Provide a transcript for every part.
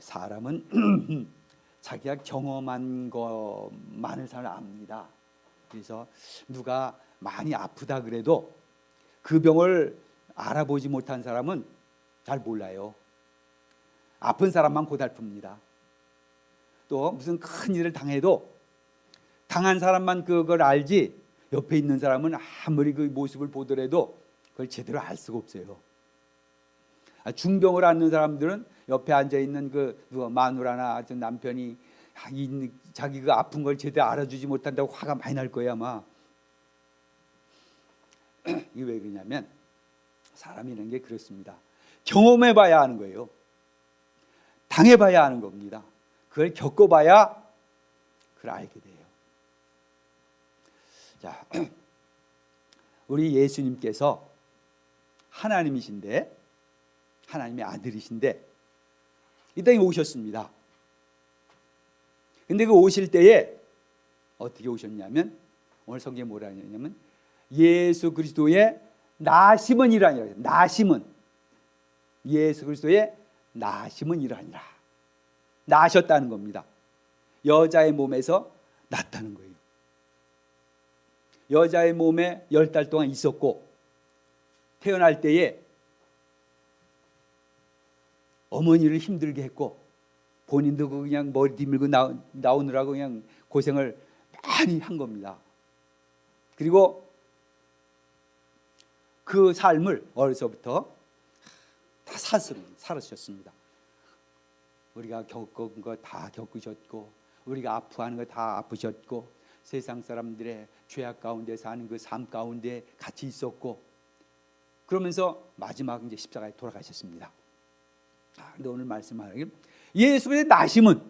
사람은 자기가 경험한 것만을 잘 압니다. 그래서 누가 많이 아프다 그래도 그 병을 알아보지 못한 사람은 잘 몰라요. 아픈 사람만 고달픕니다. 또 무슨 큰 일을 당해도 당한 사람만 그걸 알지 옆에 있는 사람은 아무리 그 모습을 보더라도 그걸 제대로 알 수가 없어요. 중병을 앓는 사람들은 옆에 앉아있는 그 마누라나 남편이 자기 그 아픈 걸 제대로 알아주지 못한다고 화가 많이 날 거예요 아마. 이게 왜 그러냐면 사람이라는 게 그렇습니다. 경험해봐야 하는 거예요. 당해봐야 하는 겁니다. 그걸 겪어봐야 그걸 알게 돼요. 자, 우리 예수님께서 하나님이신데 하나님의 아들이신데 이 땅에 오셨습니다. 근데 그 오실 때에 어떻게 오셨냐면 오늘 성경에 뭐라 하냐면 예수 그리스도의 나심은 이러하니라. 나심은 예수 그리스도의 나심은 이러하니라. 나셨다는 겁니다. 여자의 몸에서 났다는 거예요. 여자의 몸에 10달 동안 있었고 태어날 때에 어머니를 힘들게 했고 본인도 그냥 머리 뒤밀고 나오느라고 그냥 고생을 많이 한 겁니다. 그리고 그 삶을 어려서부터 다 살으셨습니다. 우리가 겪은 거 다 겪으셨고 우리가 아파하는 거 다 아프셨고 세상 사람들의 죄악 가운데 사는 그 삶 가운데 같이 있었고 그러면서 마지막 이제 십자가에 돌아가셨습니다. 근데 오늘 말씀하는 예수의 나심은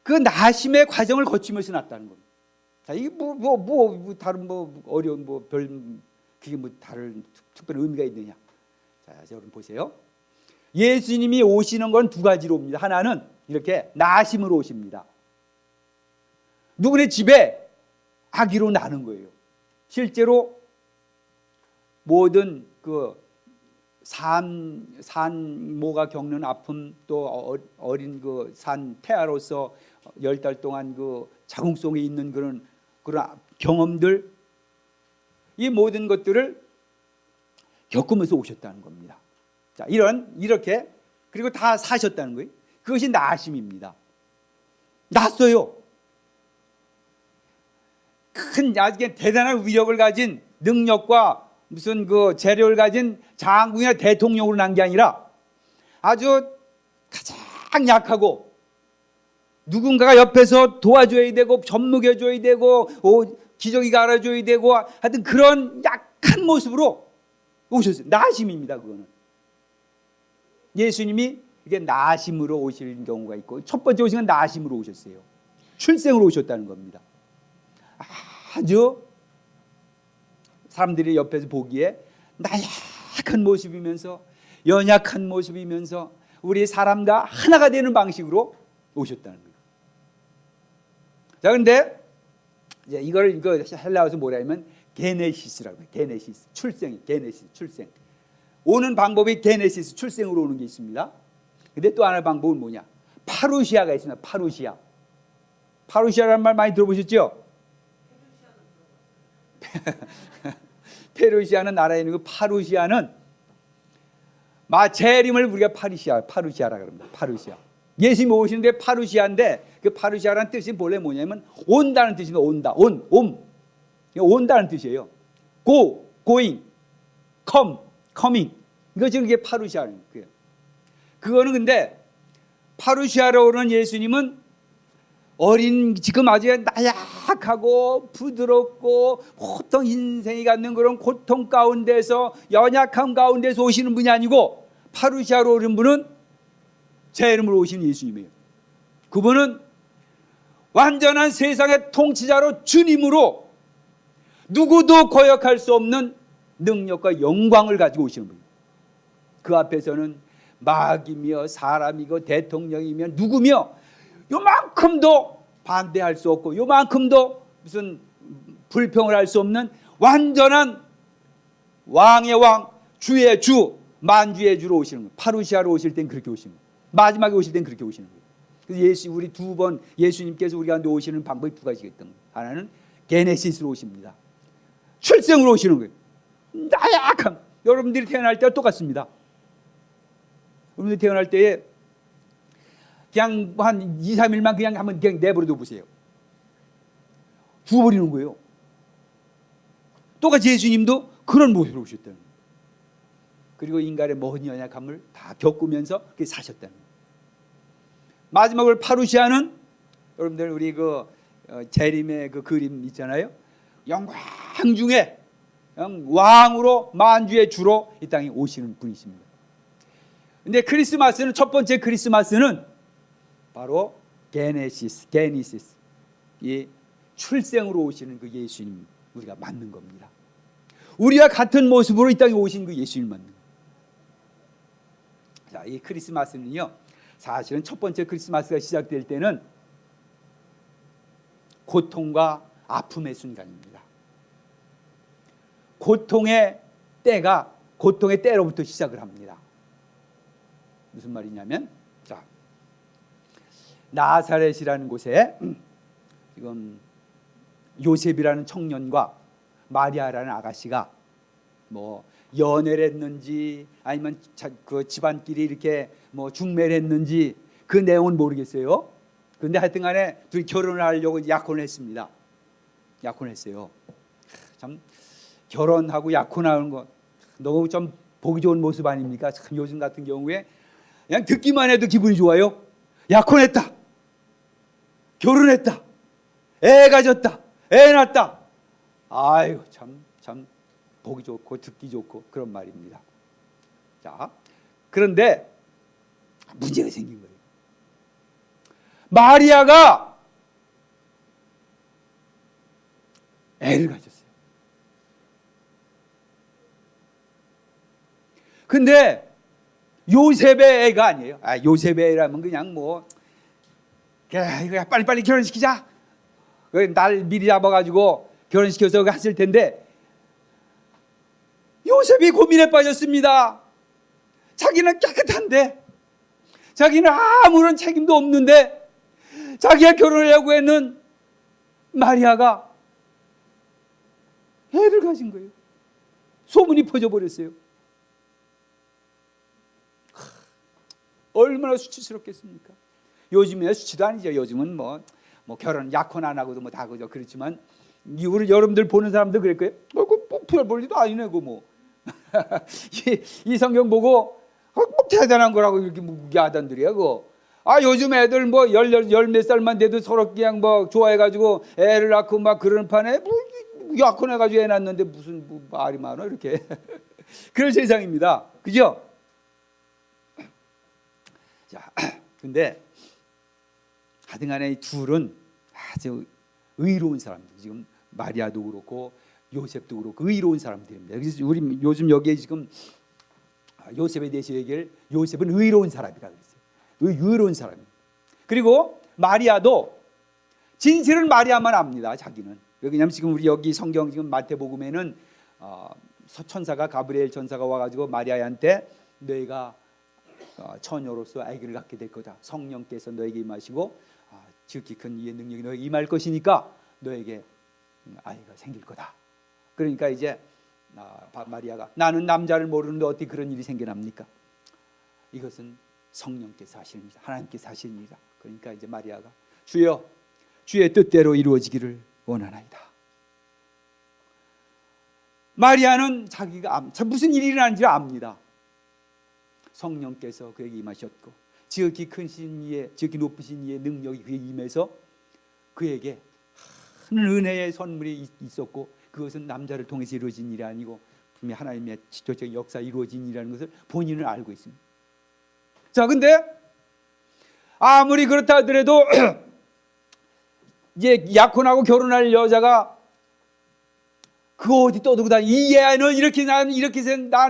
그 나심의 과정을 거치면서 났다는 겁니다. 자, 이게 다른 어려운 그게 다른 특별한 의미가 있느냐? 자, 여러분 보세요. 예수님이 오시는 건 두 가지로 옵니다. 하나는 이렇게 나심으로 오십니다. 누구네 집에 아기로 나는 거예요. 실제로 모든 그 산모가 겪는 아픔 또 어린 그 산 태아로서 10달 동안 그 자궁 속에 있는 그런 경험들 이 모든 것들을 겪으면서 오셨다는 겁니다. 자, 이렇게 그리고 다 사셨다는 거예요. 그것이 나심입니다. 났어요. 큰 아주 대단한 위력을 가진 능력과 무슨 그 재료를 가진 장군이나 대통령으로 난 게 아니라 아주 가장 약하고 누군가가 옆에서 도와줘야 되고 접목해줘야 되고 기저귀가 알아줘야 되고 하여튼 그런 약한 모습으로 오셨어요. 나심입니다. 그거는 예수님이 이게 나심으로 오실 경우가 있고 첫 번째 오신 건 나심으로 오셨어요. 출생으로 오셨다는 겁니다. 아주 사람들이 옆에서 보기에 나약한 모습이면서 연약한 모습이면서 우리 사람과 하나가 되는 방식으로 오셨다는 거예요. 자, 그런데 이거 헬라어에서 뭐라 하면 게네시스라고 해요. 게네시스, 출생, 게네시스, 출생. 오는 방법이 게네시스, 출생으로 오는 게 있습니다. 근데 또 하나의 방법은 뭐냐? 파루시아가 있습니다. 파루시아. 파루시아라는 말 많이 들어보셨죠? 페르시아는 나라에 있는 그 파루시아는 재림을 우리가 파루시아라 그럽니다. 파루시아. 예수님이 오시는데 파루시아인데 그 파루시아라는 뜻이 본래 뭐냐면 온다는 뜻입니다. 온다는 뜻이에요. going, coming. 이거 지금 이게 파루시아는 거예요. 그거는 근데 파루시아로 오는 예수님은 지금 아주 나약하고 부드럽고 보통 인생이 갖는 그런 고통 가운데서 연약함 가운데서 오시는 분이 아니고 파루시아로 오는 분은 제 이름으로 오신 예수님이에요. 그분은 완전한 세상의 통치자로 주님으로 누구도 거역할 수 없는 능력과 영광을 가지고 오시는 분이에요. 그 앞에서는 마귀며 사람이고 대통령이며 누구며 요만큼도 반대할 수 없고 요만큼도 무슨 불평을 할 수 없는 완전한 왕의 왕, 주의 주, 만주의 주로 오시는 거예요. 파루시아로 오실 땐 그렇게 오시는 거예요. 마지막에 오실 땐 그렇게 오시는 거예요. 그래서 우리 두 번 예수님께서 우리 가운데 오시는 방법이 두 가지가 있던 거예요. 하나는 게네시스로 오십니다. 출생으로 오시는 거예요. 나약함. 여러분들이 태어날 때와 똑같습니다. 여러분들이 태어날 때에 그냥 한 2, 3일만 그냥 한번 그냥 내버려둬 보세요. 죽어버리는 거예요. 똑같이 예수님도 그런 모습으로 오셨다는 거예요. 그리고 인간의 모든 연약함을 다 겪으면서 그렇게 사셨다는 거예요. 마지막으로 파루시아는 여러분들 우리 그 재림의 그 그림 있잖아요. 영광 중에 왕으로 만주의 주로 이 땅에 오시는 분이십니다. 근데 크리스마스는 첫 번째 크리스마스는 바로 게네시스 이 출생으로 오시는 그 예수님 우리가 맞는 겁니다. 우리와 같은 모습으로 이 땅에 오신 그 예수님 맞는 겁니다. 자, 이 크리스마스는요, 사실은 첫 번째 크리스마스가 시작될 때는 고통과 아픔의 순간입니다. 고통의 때로부터 시작을 합니다. 무슨 말이냐면, 자, 나사렛이라는 곳에 지금 요셉이라는 청년과 마리아라는 아가씨가 뭐 연애를 했는지 아니면 그 집안끼리 이렇게 뭐 중매를 했는지 그 내용은 모르겠어요. 그런데 하여튼간에 둘이 결혼을 하려고 약혼을 했습니다. 약혼했어요. 참 결혼하고 약혼하는 거 너무 좀 보기 좋은 모습 아닙니까? 참 요즘 같은 경우에 그냥 듣기만 해도 기분이 좋아요. 약혼했다, 결혼했다, 애 가졌다, 애 낳았다. 아유 참 보기 좋고 듣기 좋고 그런 말입니다. 자, 그런데 문제가 생긴 거예요. 마리아가 애를 가졌어요. 근데 요셉의 애가 아니에요. 요셉의 애라면 그냥 뭐 이거 빨리빨리 결혼시키자. 날 미리 잡아가지고 결혼시켜서 했을 텐데 요셉이 고민에 빠졌습니다. 자기는 깨끗한데, 자기는 아무런 책임도 없는데, 자기가 결혼하려고 했는 마리아가 애를 가진 거예요. 소문이 퍼져버렸어요. 얼마나 수치스럽겠습니까? 요즘에 수치도 아니죠. 요즘은 뭐 결혼 약혼 안 하고도 뭐 다 그죠. 그렇지만 우리 여러분들 보는 사람들 그럴 거예요. 별 볼일도 아니네 그 뭐. 이 성경 보고 뭐 대단한 거라고 이렇게 야단들이야 그거. 요즘 애들 뭐 열 몇 살만 돼도 서로 그냥 뭐 좋아해가지고 애를 낳고 막 그러는 판에 뭐 약혼해가지고 애 낳는데 무슨 뭐 말이 많아 이렇게. 그런 세상입니다. 그죠? 자, 근데 하여튼간에 이 둘은 아주 의로운 사람들. 지금 마리아도 그렇고 요셉도 그렇고 의로운 사람들입니다. 그래서 우리 요즘 여기에 지금 요셉에 대해서 얘기를 요셉은 의로운 사람이라 그랬어요. 의로운 사람. 그리고 마리아도 진실은 마리아만 압니다. 자기는. 왜냐하면 지금 우리 여기 성경 지금 마태복음에는 천사가 가브리엘 천사가 와가지고 마리아한테 너희가 처녀로서 아기를 갖게 될 거다. 성령께서 너에게 임하시고 지극히 큰 이의 능력이 너에게 임할 것이니까 너에게 아이가 생길 거다. 그러니까 이제 마리아가 나는 남자를 모르는데 어떻게 그런 일이 생겨납니까? 이것은 성령께서 하시는 일이다. 하나님께서 하시는 일이다. 그러니까 이제 마리아가 주여 주의 뜻대로 이루어지기를 원하나이다. 마리아는 자기가 무슨 일이 일어나는지 압니다. 성령께서 그에게 임하셨고 지극히 크신 이의 지극히 높으신 이의 능력이 그에게 임해서 그에게 큰 은혜의 선물이 있었고 그것은 남자를 통해서 이루어진 일이 아니고 분명히 하나님의 지도적 역사 이루어진 일이라는 것을 본인은 알고 있습니다. 자, 근데 아무리 그렇다 하더라도 이제 약혼하고 결혼할 여자가 그 어디 떠들고 다니 이 애는 이렇게 난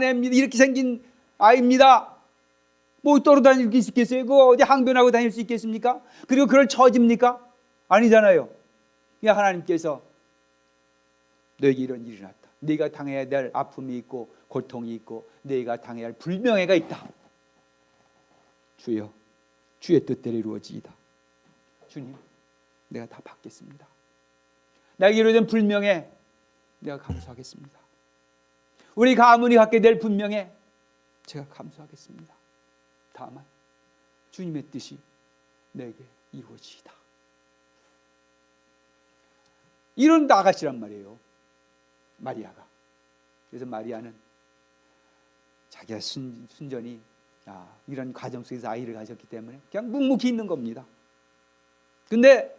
애입니다. 이렇게 생긴 아이입니다. 뭐 떠돌아다닐 수 있겠어요? 그 어디 항변하고 다닐 수 있겠습니까? 그리고 그럴 처지입니까? 아니잖아요. 하나님께서 너에게 이런 일이 났다. 네가 당해야 될 아픔이 있고 고통이 있고 네가 당해야 할 불명예가 있다. 주여 주의 뜻대로 이루어지이다. 주님, 내가 다 받겠습니다. 나에게 이루어진 불명에 내가 감수하겠습니다. 우리 가문이 갖게 될 분명에 제가 감수하겠습니다. 다만 주님의 뜻이 내게 이루어지이다. 이런 나가시란 말이에요, 마리아가. 그래서 마리아는 자기가 순전히 이런 과정 속에서 아이를 가졌기 때문에 그냥 묵묵히 있는 겁니다. 근데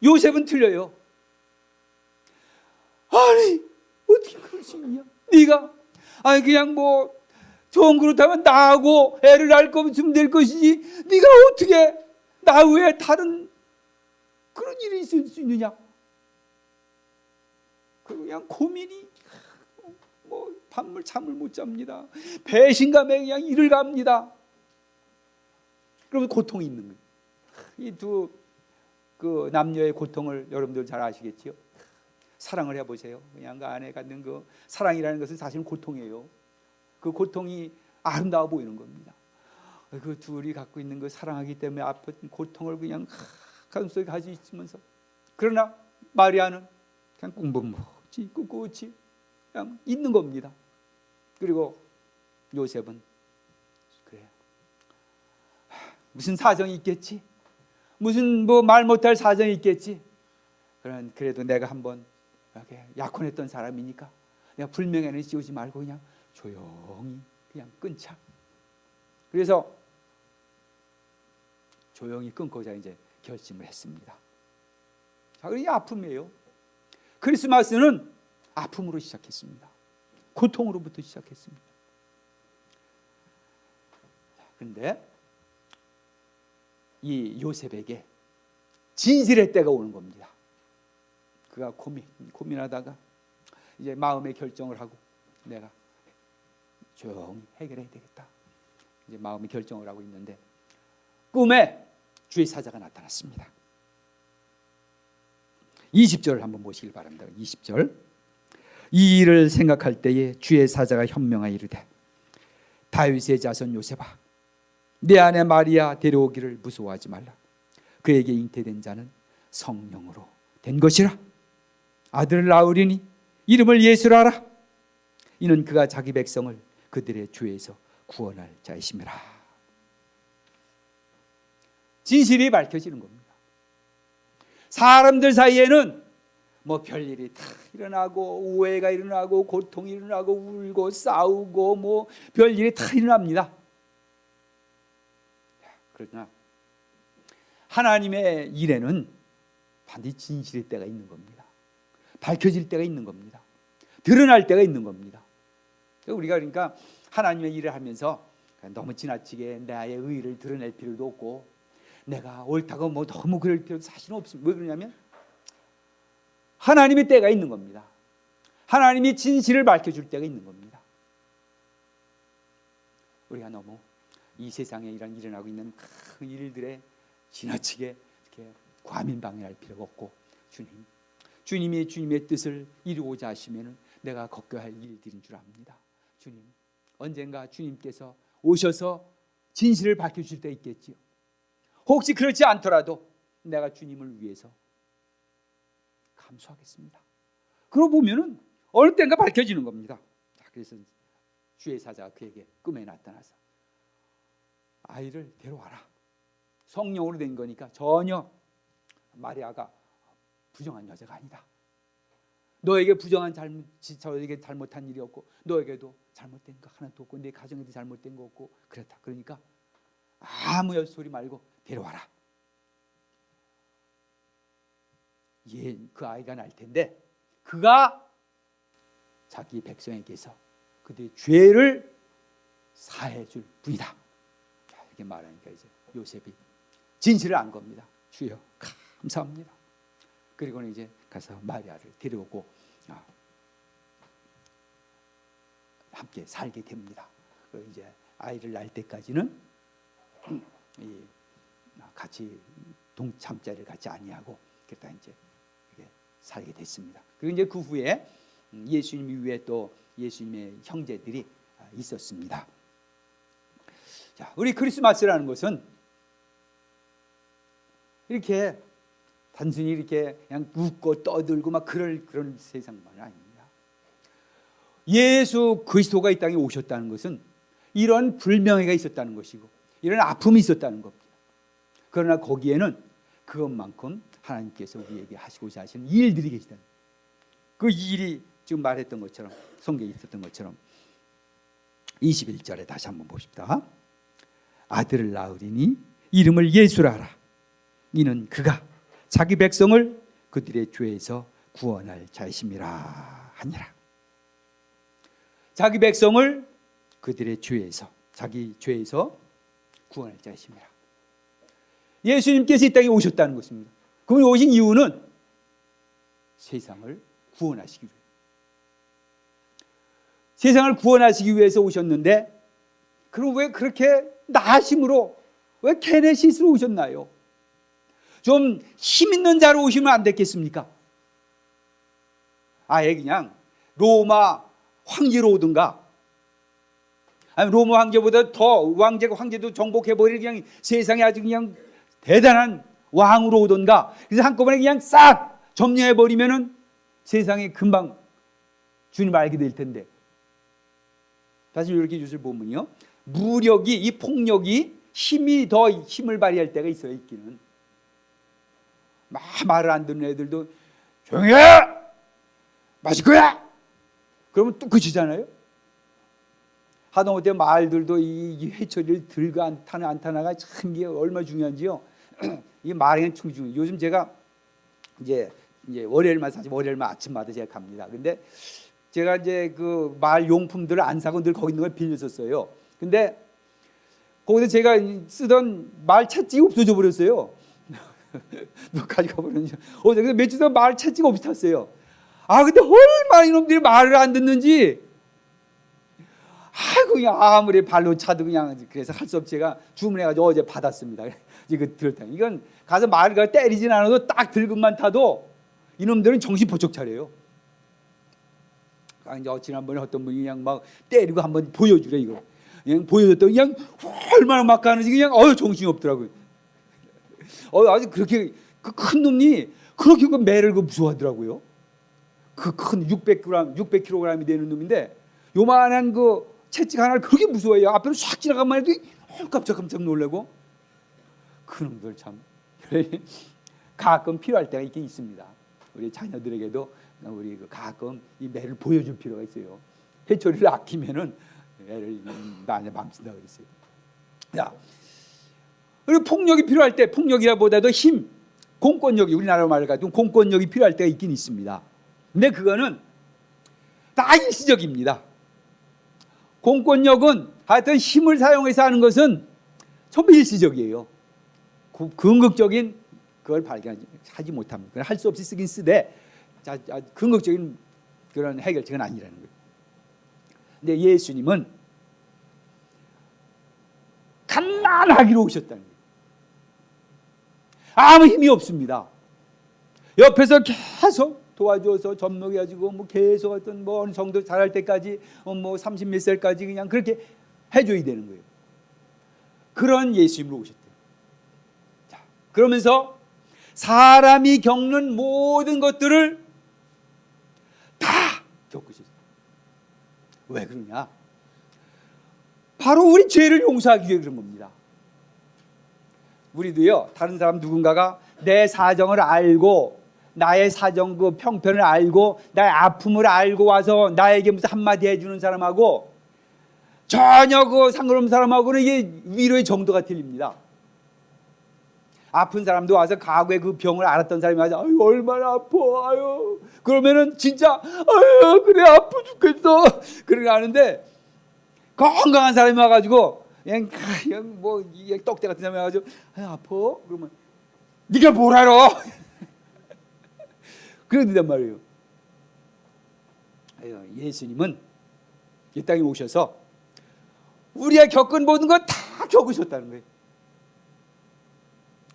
요셉은 틀려요. 아니, 어떻게 그럴 수 있냐? 네가 그냥 뭐 좋은 그렇다면 나하고 애를 낳을 거면 될 것이지, 네가 어떻게 나 외에 다른 그런 일이 있을 수 있느냐? 그냥 고민이 뭐 밤을 잠을 못 잡니다. 배신감에 그냥 이를 갑니다. 그러면 고통이 있는 거예요. 이 두 그 남녀의 고통을 여러분들 잘 아시겠지요? 사랑을 해보세요. 그냥 그 안에 갖는 그 사랑이라는 것은 사실은 고통이에요. 그 고통이 아름다워 보이는 겁니다. 그 둘이 갖고 있는 그 사랑하기 때문에 아픈 고통을 그냥 가슴속에 가지고 있으면서, 그러나 마리아는 그냥 꿍붕먹지 꿋꿋이 그냥 있는 겁니다. 그리고 요셉은 그래, 무슨 사정이 있겠지, 무슨 뭐 말 못할 사정이 있겠지. 그래도 내가 한번 이렇게 약혼했던 사람이니까 내가 불명예는 씌우지 말고 그냥 조용히 그냥 끊자. 그래서 조용히 끊고자 이제 결심을 했습니다. 자, 그게 아픔이에요. 크리스마스는 아픔으로 시작했습니다. 고통으로부터 시작했습니다. 그런데 이 요셉에게 진실의 때가 오는 겁니다. 그가 고민하다가 이제 마음의 결정을 하고 내가 조용히 해결해야 되겠다. 이제 마음의 결정을 하고 있는데 꿈에 주의 사자가 나타났습니다. 20절을 한번 보시길 바랍니다. 20절. 이 일을 생각할 때에 주의 사자가 현명하여 이르되, 다윗의 자손 요셉아, 내 아내 마리아 데려오기를 무서워하지 말라. 그에게 잉태된 자는 성령으로 된 것이라. 아들을 낳으리니 이름을 예수라 하라. 이는 그가 자기 백성을 그들의 죄에서 구원할 자이심이라. 진실이 밝혀지는 겁니다. 사람들 사이에는 뭐 별일이 다 일어나고 오해가 일어나고 고통이 일어나고 울고 싸우고 뭐 별일이 다 일어납니다. 그러나 하나님의 일에는 반드시 진실의 때가 있는 겁니다. 밝혀질 때가 있는 겁니다. 드러날 때가 있는 겁니다. 우리가 그러니까 하나님의 일을 하면서 너무 지나치게 나의 의의를 드러낼 필요도 없고 내가 옳다고 뭐 너무 그럴 필요도 사실은 없습니다. 왜 그러냐면 하나님의 때가 있는 겁니다. 하나님이 진실을 밝혀줄 때가 있는 겁니다. 우리가 너무 이 세상에 일어나고 있는 큰 일들에 지나치게 이렇게 과민방해할 필요가 없고, 주님이 주님의 뜻을 이루고자 하시면 내가 겪어야 할 일들인 줄 압니다. 주님, 언젠가 주님께서 오셔서 진실을 밝혀줄 때 있겠지요. 혹시 그렇지 않더라도 내가 주님을 위해서 감수하겠습니다. 그러고 보면은 어느 때인가 밝혀지는 겁니다. 자, 그래서 주의 사자가 그에게 꿈에 나타나서 아이를 데려와라. 성령으로 된 거니까 전혀 마리아가 부정한 여자가 아니다. 너에게 저에게 잘못한 일이 없고 너에게도 잘못된 거 하나도 없고 내 가정에도 잘못된 거 없고 그렇다. 그러니까 아무 헛소리 말고 데려와라. 그 아이가 날 텐데 그가 자기 백성에게서 그들의 죄를 사해 줄 분이다. 이렇게 말하니까 이제 요셉이 진실을 안 겁니다. 주여 감사합니다. 그리고는 이제 가서 마리아를 데려오고 함께 살게 됩니다. 그리고 이제 아이를 낳을 때까지는 같이 동참자를 같이 아니하고 그러다 이제 살게 됐습니다. 그리고 이제 그 후에 예수님 이후에 또 예수님의 형제들이 있었습니다. 자, 우리 크리스마스라는 것은 이렇게 단순히 이렇게 그냥 웃고 떠들고 막 그런 세상만은 아닙니다. 예수 그리스도가 이 땅에 오셨다는 것은 이런 불명예가 있었다는 것이고 이런 아픔이 있었다는 겁니다. 그러나 거기에는 그것만큼 하나님께서 우리에게 하시고자 하시는 일들이 계시다는 거예요. 그 일이 지금 말했던 것처럼 성경에 있었던 것처럼 21절에 다시 한번 봅시다. 아들을 낳으리니 이름을 예수라 하라. 이는 그가 자기 백성을 그들의 죄에서 구원할 자이심이라 하니라. 자기 백성을 그들의 죄에서, 자기 죄에서 구원할 자이심이라. 예수님께서 이 땅에 오셨다는 것입니다. 그분이 오신 이유는 세상을 구원하시기 위해, 세상을 구원하시기 위해서 오셨는데, 그럼 왜 그렇게 나심으로, 왜 케네시스로 오셨나요? 좀 힘 있는 자로 오시면 안 됐겠습니까? 아예 그냥 로마 황제로 오든가, 아니 로마 황제보다 더 황제도 정복해버릴 그냥 세상에 아주 그냥 대단한 왕으로 오든가, 그래서 한꺼번에 그냥 싹 점령해버리면은 세상에 금방 주님 알게 될 텐데, 사실 이렇게 뉴스를 보면요, 무력이, 이 폭력이 힘이 더 힘을 발휘할 때가 있어요. 있기는 막 말을 안 듣는 애들도 조용히 해! 마실 거야! 그러면 또 그치잖아요. 하다못해 말들도 이 회초리를 들고 안타나가 참 이게 얼마나 중요한지요. 이 말이 참 중요해요. 요즘 제가 이제 월요일만, 사실 월요일만 아침마다 제가 갑니다. 근데 제가 이제 그 말 용품들을 안 사고 늘 거기 있는 걸 빌렸었어요. 근데 거기서 제가 쓰던 말 채찍이 없어져 버렸어요. 누가 가져가 버렸는지. 그래서 며칠 동안 말 채찍이 없었어요. 근데 얼마나 이놈들이 말을 안 듣는지. 그냥 아무리 발로 차도 그냥, 그래서 할 수 없이 제가 주문해가지고 어제 받았습니다. 이거 들었다. 이건 가서 말을 때리진 않아도 딱 들고만 타도 이놈들은 정신 번쩍 차려요. 이제 지난번에 어떤 분이 그냥 막 때리고 한번 보여주래, 이거. 그냥 보여줬더니 그냥 얼마나 막 가는지 그냥 정신이 없더라고요. 아주 그렇게 그 큰 놈이 그렇게 그 매를 무서워하더라고요. 그 큰 600kg이 되는 놈인데 요만한 그 채찍 하나를 그렇게 무서워해요. 앞으로 싹 지나가만 해도 깜짝 놀라고. 그놈들 참 가끔 필요할 때가 있긴 있습니다. 우리 자녀들에게도 우리 가끔 이 매를 보여줄 필요가 있어요. 회초리를 아끼면은 애를 많이 망친다 그랬어요. 자, 그리고 폭력이 필요할 때, 폭력이라보다도 힘, 공권력이, 우리나라 말을 가지고 공권력이 필요할 때가 있긴 있습니다. 근데 그거는 다 일시적입니다. 공권력은 하여튼 힘을 사용해서 하는 것은 전부 일시적이에요. 궁극적인 그걸 발견하지 못합니다. 할 수 없이 쓰긴 쓰되 궁극적인 그런 해결책은 아니라는 거예요. 근데 예수님은 갓난아기로 오셨다는 거예요. 아무 힘이 없습니다. 옆에서 계속 도와줘서 접목해가지고 계속 어떤 어느 정도 잘할 때까지 30몇 살까지 그냥 그렇게 해줘야 되는 거예요. 그런 예수님으로 오셨대요. 자, 그러면서 사람이 겪는 모든 것들을 다 겪으셨어요. 왜 그러냐? 바로 우리 죄를 용서하기 위해 그런 겁니다. 우리도요, 다른 사람 누군가가 내 사정을 알고, 나의 사정 그 평편을 알고, 나의 아픔을 알고 와서 나에게 무슨 한마디 해주는 사람하고 전혀 그 상관없는 사람하고는 이게 위로의 정도가 틀립니다. 아픈 사람도 와서 과거에 그 병을 앓았던 사람이 와서 얼마나 아파, 그러면은 진짜 그래 아파 죽겠어 그러게 하는데, 건강한 사람이 와가지고 그냥 뭐 떡대 같은 사람이 와가지고 아파 그러면 네가 뭘 알아? 그런단 말이에요. 예수님은 이 땅에 오셔서 우리가 겪은 모든 걸 다 겪으셨다는 거예요.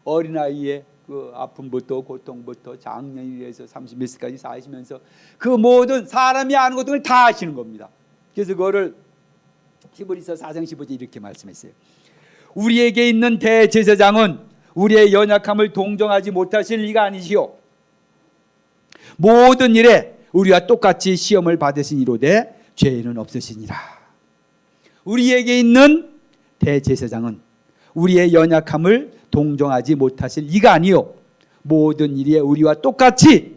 어린아이의 그 아픔부터 고통부터 장년이라서 30몇 세까지 사시면서 그 모든 사람이 아는 것들을 다 아시는 겁니다. 그래서 그거를 히브리서 4장 15절 이렇게 말씀했어요. 우리에게 있는 대제사장은 우리의 연약함을 동정하지 못하실 리가 아니시오. 모든 일에 우리와 똑같이 시험을 받으시니로되 죄는 없으시니라. 우리에게 있는 대제사장은 우리의 연약함을 동정하지 못하실 리가 아니요 모든 일에 우리와 똑같이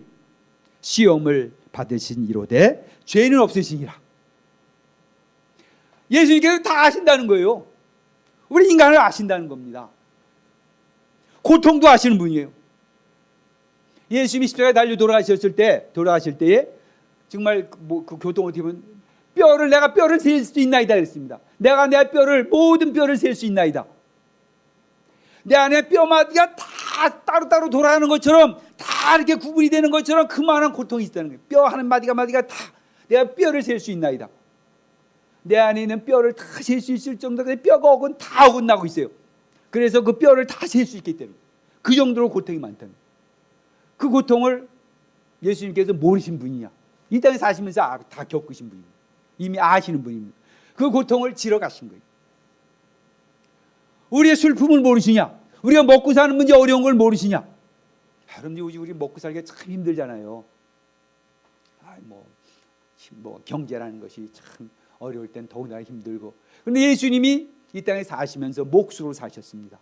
시험을 받으시니로되 죄는 없으시니라. 예수님께서 다 아신다는 거예요. 우리 인간을 아신다는 겁니다. 고통도 아시는 분이에요. 예수님이 십자가에 달려 돌아가실 때에 정말 그 교통 어떻게 보면 내가 뼈를 셀 수 있나이다 그랬습니다. 내가 내 뼈를 모든 뼈를 셀 수 있나이다. 내 안에 뼈마디가 다 따로따로 돌아가는 것처럼 다 이렇게 구분이 되는 것처럼 그만한 고통이 있다는 거예요. 뼈 한 마디가 다 내가 뼈를 셀 수 있나이다. 내 안에 있는 뼈를 다 셀 수 있을 정도로 뼈가 다 어긋나고 있어요. 그래서 그 뼈를 다 셀 수 있기 때문에 그 정도로 고통이 많다는 거예요. 그 고통을 예수님께서 모르신 분이냐? 이 땅에 사시면서 다 겪으신 분입니다. 이미 아시는 분입니다. 그 고통을 지러 가신 거예요. 우리의 슬픔을 모르시냐? 우리가 먹고 사는 문제 어려운 걸 모르시냐? 여러분들 우리 먹고 살기가 참 힘들잖아요. 경제라는 것이 참 어려울 땐 더욱나 힘들고. 그런데 예수님이 이 땅에 사시면서 몫으로 사셨습니다.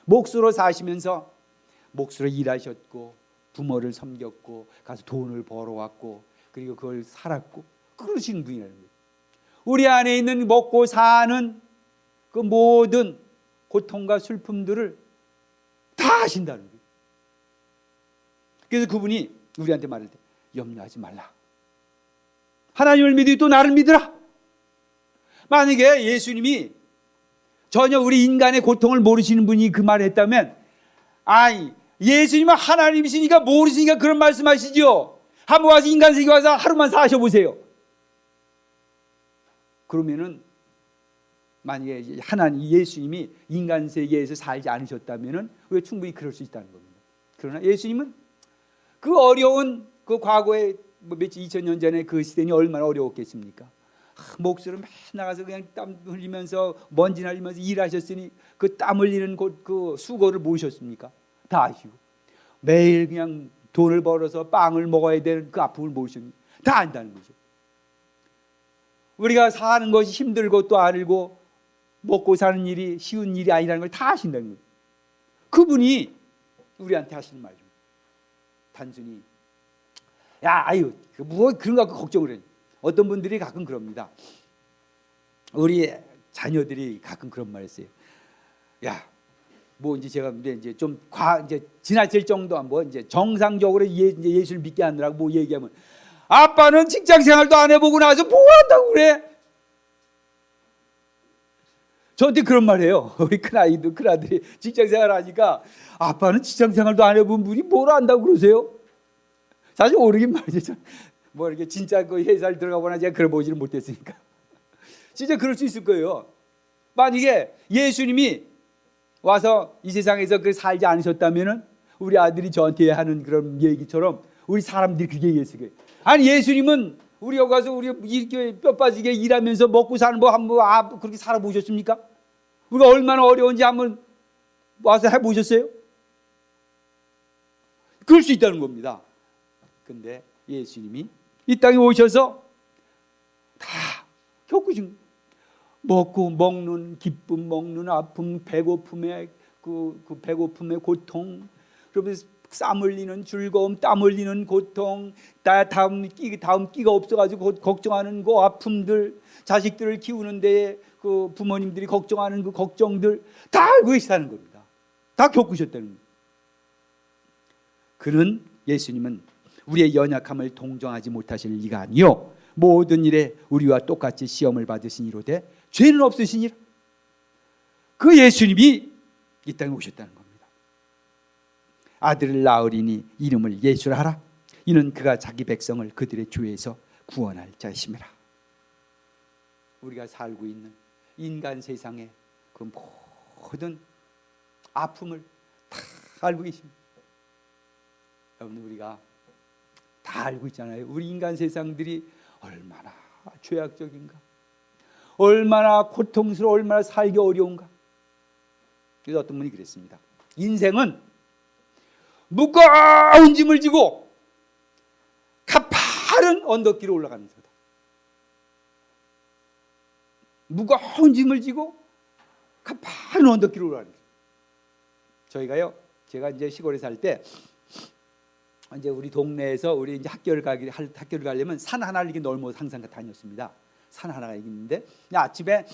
몫으로 사시면서 몫으로 일하셨고 부모를 섬겼고 가서 돈을 벌어왔고 그리고 그걸 살았고 그러신 분이라는 거예요. 우리 안에 있는 먹고 사는 그 모든 고통과 슬픔들을 다 아신다는 거예요. 그래서 그분이 우리한테 말할 때 염려하지 말라. 하나님을 믿으니 또 나를 믿으라. 만약에 예수님이 전혀 우리 인간의 고통을 모르시는 분이 그 말을 했다면 예수님은 하나님이시니까 모르시니까 그런 말씀하시죠. 한번 와서 인간 세계 와서 하루만 사셔보세요. 그러면은 만약에 하나님 예수님이 인간 세계에서 살지 않으셨다면은 왜 충분히 그럴 수 있다는 겁니다. 그러나 예수님은 그 어려운 그 과거에 며칠 2000년 전에 그 시대니 얼마나 어려웠겠습니까? 목소리를 맨 나가서 그냥 땀 흘리면서 먼지 날리면서 일하셨으니 그 땀 흘리는 그 수고를 모르셨습니까? 다 아시고 매일 그냥 돈을 벌어서 빵을 먹어야 되는 그 아픔을 모르셨니? 다 안다는 거죠. 우리가 사는 것이 힘들 것도 알고 먹고 사는 일이 쉬운 일이 아니라는 걸 다 아신다는 거예요. 그분이 우리한테 하시는 말입니다. 단순히 뭐 그런 거 갖고 걱정을 해요. 어떤 분들이 가끔 그럽니다. 우리 자녀들이 가끔 그런 말 했어요. 이제 제가 이제 좀 이제 지나칠 정도 이제 정상적으로 예수를 믿게 하느라고 뭐 얘기하면 아빠는 직장 생활도 안 해보고 나서 뭐 한다고 그래? 저한테 그런 말해요. 우리 큰아들이 직장 생활 하니까 아빠는 직장 생활도 안 해본 분이 뭘 안다고 그러세요? 사실 모르긴 말이죠. 뭐 이렇게 진짜 그 회사를 들어가 보나 제가 그래 보지를 못했으니까. 진짜 그럴 수 있을 거예요. 만약에 예수님이 와서 이 세상에서 그 살지 않으셨다면은 우리 아들이 저한테 하는 그런 얘기처럼 우리 사람들이 그렇게 얘기했을 거예요. 아니 예수님은 우리 여기 가서 우리 이렇게 뼈 빠지게 일하면서 먹고 사는 거 한번 그렇게 살아보셨습니까? 우리가 얼마나 어려운지 한번 와서 해보셨어요? 그럴 수 있다는 겁니다. 근데 예수님이 이 땅에 오셔서 다 겪으신 먹고 먹는 기쁨, 먹는 아픔, 배고픔의 그 배고픔의 고통, 그러면서 땀 흘리는 즐거움, 땀 흘리는 고통, 다음 끼가 없어가지고 걱정하는 그 아픔들, 자식들을 키우는데 그 부모님들이 걱정하는 그 걱정들 다 알고 계시다는 겁니다. 다 겪으셨다는 겁니다. 그는 예수님은 우리의 연약함을 동정하지 못하실 리가 아니요 모든 일에 우리와 똑같이 시험을 받으시니로되 죄는 없으시니라. 그 예수님이 이 땅에 오셨다는 겁니다. 아들을 낳으리니 이름을 예수라 하라. 이는 그가 자기 백성을 그들의 죄에서 구원할 자이심이라. 우리가 살고 있는 인간 세상의 그 모든 아픔을 다 알고 계십니다. 여러분 우리가 다 알고 있잖아요. 우리 인간 세상들이 얼마나 죄악적인가, 얼마나 고통스러워, 얼마나 살기 어려운가. 그래서 어떤 분이 그랬습니다. 인생은 무거운 짐을 지고 가파른 언덕길을 올라가는 거다. 무거운 짐을 지고 가파른 언덕길을 올라가는 거다. 저희가요, 제가 이제 시골에 살 때 이제 우리 동네에서 우리 이제 학교를 가려면 산 하나를 이렇게 넘어서 항상 다녔습니다. 산 하나가 있는데 아침에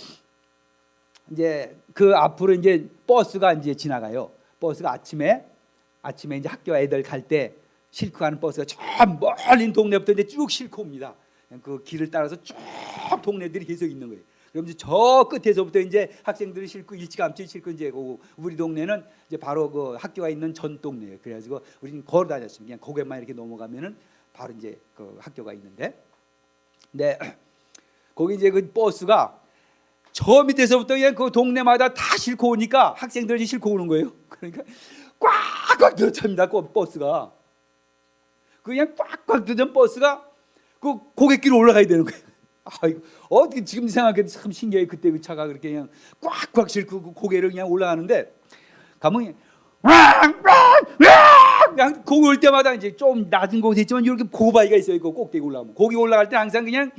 이제 그 앞으로 이제 버스가 이제 지나가요. 버스가 아침에 이제 학교 애들 갈 때 싣고 가는 버스가 저 멀리 동네부터 이제 쭉 싣고 옵니다. 그 길을 따라서 쭉 동네들이 계속 있는 거예요. 그럼 이제 저 끝에서부터 이제 학생들이 싣고 일찌감치 싣고 이제 우리 동네는 이제 바로 그 학교가 있는 전 동네예요. 그래가지고 우리는 걸어 다녔습니다. 그냥 고개만 이렇게 넘어가면은 바로 이제 그 학교가 있는데, 네, 거기 이제 그 버스가 저 밑에서부터 그냥 그 동네마다 다 싣고 오니까 학생들이 싣고 오는 거예요. 그러니까 꽉꽉 들어찹니다. 그 버스가. 그냥 꽉꽉 들어찬 버스가 그 고갯길로 올라가야 되는 거예요. 아이고, 어떻게 지금 생각해도 참 신기해요. 그때 그 차가 그렇게 그냥 꽉꽉 싣고 그 고개를 그냥 올라가는데, 가면 그냥 거기 올 때마다 이제 좀 낮은 곳에 있지만 이렇게 고바위가 있어요. 그 꼭대기 올라가면 거기 올라갈 때 항상 그냥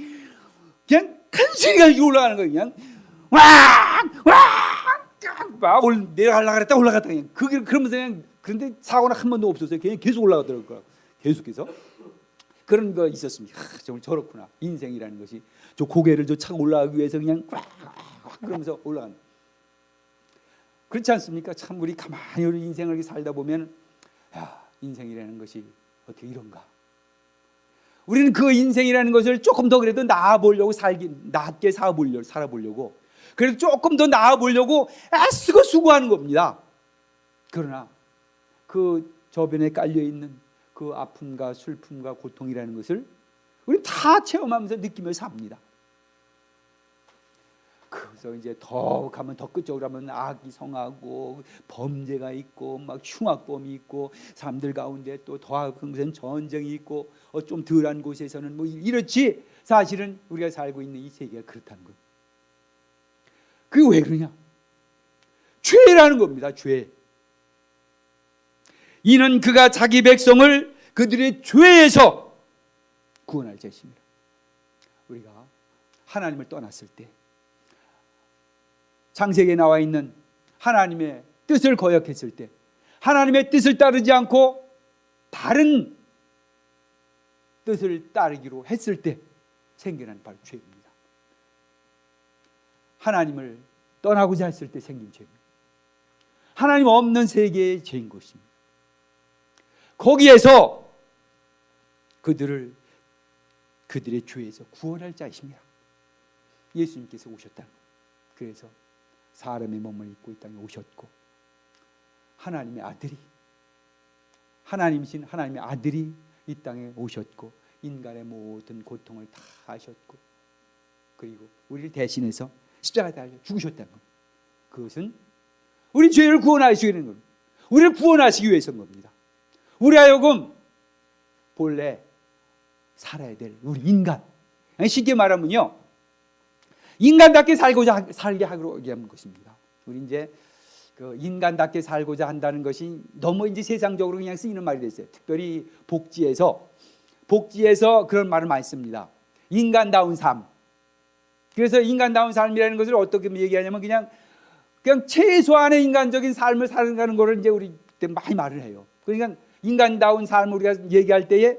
큰 소리가 올라가는 거예요. 그냥 막 내려가려고 그랬다 올라갔다 그냥 그러면서 그냥. 그런데 사고는 한 번도 없었어요. 그냥 계속 올라가더라고요. 계속해서 그런 거 있었습니다. 정말 저렇구나. 인생이라는 것이 저 고개를 저 차가 올라가기 위해서 그냥 꽉 그러면서 올라가는. 그렇지 않습니까? 참 우리 가만히 우리 인생을 이렇게 살다 보면, 야, 인생이라는 것이 어떻게 이런가? 우리는 그 인생이라는 것을 조금 더 그래도 나아보려고 낮게 살아보려고 그래도 조금 더 나아보려고 애쓰고 수고하는 겁니다. 그러나 그 저변에 깔려있는 그 아픔과 슬픔과 고통이라는 것을 우리 다 체험하면서 느끼면서 삽니다. 그래서 이제 더 가면 더 끝쪽으로 가면 악이 성하고 범죄가 있고 막 흉악범이 있고 사람들 가운데 또 더한 것은 전쟁이 있고 좀 덜한 곳에서는 뭐 이렇지. 사실은 우리가 살고 있는 이 세계가 그렇다는 거예요. 그게 왜 그러냐? 죄라는 겁니다. 죄. 이는 그가 자기 백성을 그들의 죄에서 구원할 것입니다. 우리가 하나님을 떠났을 때 창세기에 나와 있는 하나님의 뜻을 거역했을 때, 하나님의 뜻을 따르지 않고 다른 뜻을 따르기로 했을 때 생겨난 바로 죄입니다. 하나님을 떠나고자 했을 때 생긴 죄입니다. 하나님 없는 세계의 죄인 것입니다. 거기에서 그들의 죄에서 구원할 자이십니다. 예수님께서 오셨다는 거예요. 그래서 사람의 몸을 입고 이 땅에 오셨고, 하나님의 아들이, 하나님이신 하나님의 아들이 이 땅에 오셨고 인간의 모든 고통을 다 하셨고, 그리고 우리를 대신해서 십자가에 달려 죽으셨다는 겁니다. 그것은 우리 죄를 구원하시기 위한 겁니다. 우리를 구원하시기 위해서인 겁니다. 우리 하여금 본래 살아야 될 우리 인간, 쉽게 말하면요, 인간답게 살게 하기로 얘기하는 것입니다. 우리 이제 그 인간답게 살고자 한다는 것이 너무 이제 세상적으로 그냥 쓰이는 말이 됐어요. 특별히 복지에서 그런 말을 많이 씁니다. 인간다운 삶. 그래서 인간다운 삶이라는 것을 어떻게 얘기하냐면 그냥 최소한의 인간적인 삶을 살아가는 것을 이제 우리 때 많이 말을 해요. 그러니까 인간다운 삶을 우리가 얘기할 때에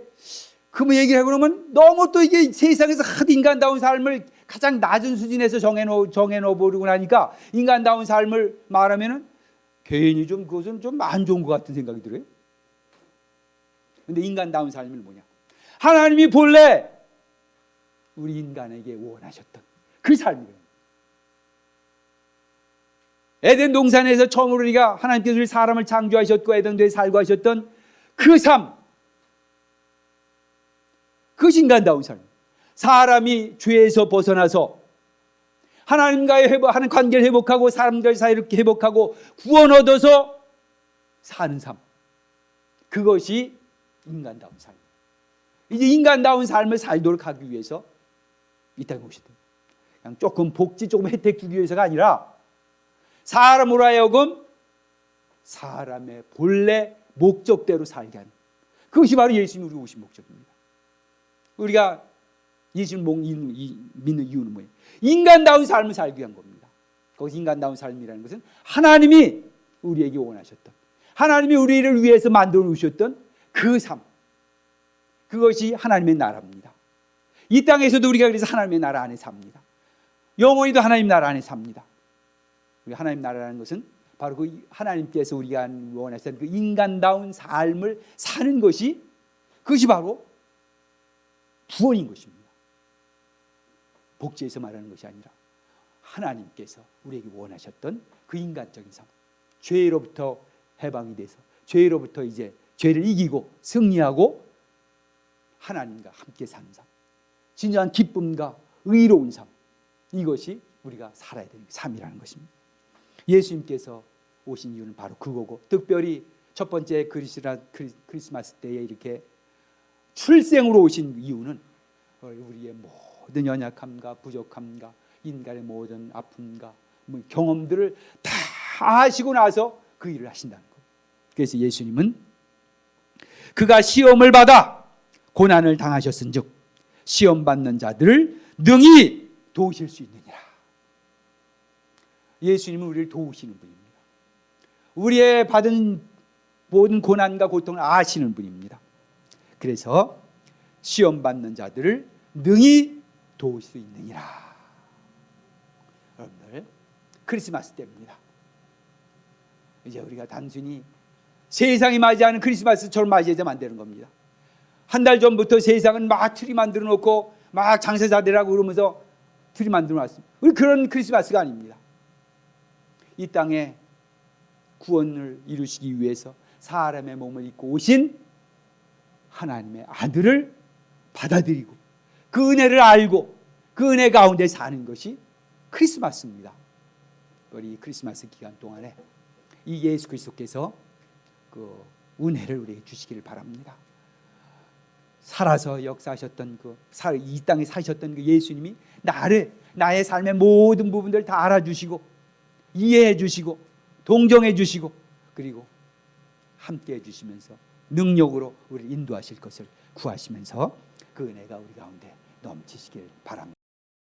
그 뭐 얘기를 하고 그러면 너무 또 이게 세상에서 하도 인간다운 삶을 가장 낮은 수준에서 정해놓어 버리고 나니까 인간다운 삶을 말하면은 괜히 좀 그것은 좀 안 좋은 것 같은 생각이 들어요. 근데 인간다운 삶은 뭐냐? 하나님이 본래 우리 인간에게 원하셨던 그 삶이에요. 에덴 동산에서 처음으로 우리가 하나님께서 사람을 창조하셨고 에덴도에 살고 하셨던 그 삶, 그것이 인간다운 삶. 사람이 죄에서 벗어나서 하나님과의 하는 관계를 회복하고 사람들 사이를 회복하고 구원 얻어서 사는 삶, 그것이 인간다운 삶. 이제 인간다운 삶을 살도록 하기 위해서 이 땅에 오셨다. 그냥 조금 복지, 조금 혜택 주기 위해서가 아니라 사람으로 하여금 사람의 본래 목적대로 살게 하는, 그것이 바로 예수님이 우리 오신 목적입니다. 우리가 예수님을 믿는 이유는 뭐예요? 인간다운 삶을 살기 위한 겁니다. 거기서 인간다운 삶이라는 것은 하나님이 우리에게 원하셨던, 하나님이 우리를 위해서 만들어 놓으셨던 그 삶, 그것이 하나님의 나라입니다. 이 땅에서도 우리가 그래서 하나님의 나라 안에 삽니다. 영원히도 하나님 나라 안에 삽니다. 하나님 나라라는 것은 바로 그 하나님께서 우리가 원하셨던 그 인간다운 삶을 사는 것이, 그것이 바로 구원인 것입니다. 복지에서 말하는 것이 아니라 하나님께서 우리에게 원하셨던 그 인간적인 삶, 죄로부터 해방이 돼서 죄로부터 이제 죄를 이기고 승리하고 하나님과 함께 사는 삶, 진정한 기쁨과 의로운 삶, 이것이 우리가 살아야 되는 삶이라는 것입니다. 예수님께서 오신 이유는 바로 그거고, 특별히 첫 번째 크리스마스 때에 이렇게 출생으로 오신 이유는 우리의 모든 연약함과 부족함과 인간의 모든 아픔과 경험들을 다 하시고 나서 그 일을 하신다는 거예요. 그래서 예수님은 그가 시험을 받아 고난을 당하셨은즉 시험 받는 자들을 능히 도우실 수 있느니라. 예수님은 우리를 도우시는 분입니다. 우리의 받은 모든 고난과 고통을 아시는 분입니다. 그래서 시험 받는 자들을 능히 도울 수 있느니라. 여러분들, 크리스마스 때입니다. 이제 우리가 단순히 세상이 맞이하는 크리스마스처럼 맞이해서만 안 되는 겁니다. 한 달 전부터 세상은 막 트리 만들어 놓고 막 장사자 되라고 그러면서 트리 만들어 놨습니다. 우리 그런 크리스마스가 아닙니다. 이 땅에 구원을 이루시기 위해서 사람의 몸을 입고 오신 하나님의 아들을 받아들이고 그 은혜를 알고 그 은혜 가운데 사는 것이 크리스마스입니다. 우리 크리스마스 기간 동안에 이 예수 그리스도께서 그 은혜를 우리에게 주시기를 바랍니다. 살아서 역사하셨던 이 땅에 사셨던 그 예수님이 나의 삶의 모든 부분들을 다 알아주시고 이해해 주시고 동정해 주시고 그리고 함께 해 주시면서 능력으로 우리를 인도하실 것을 구하시면서 그 은혜가 우리 가운데 넘치시길 바랍니다.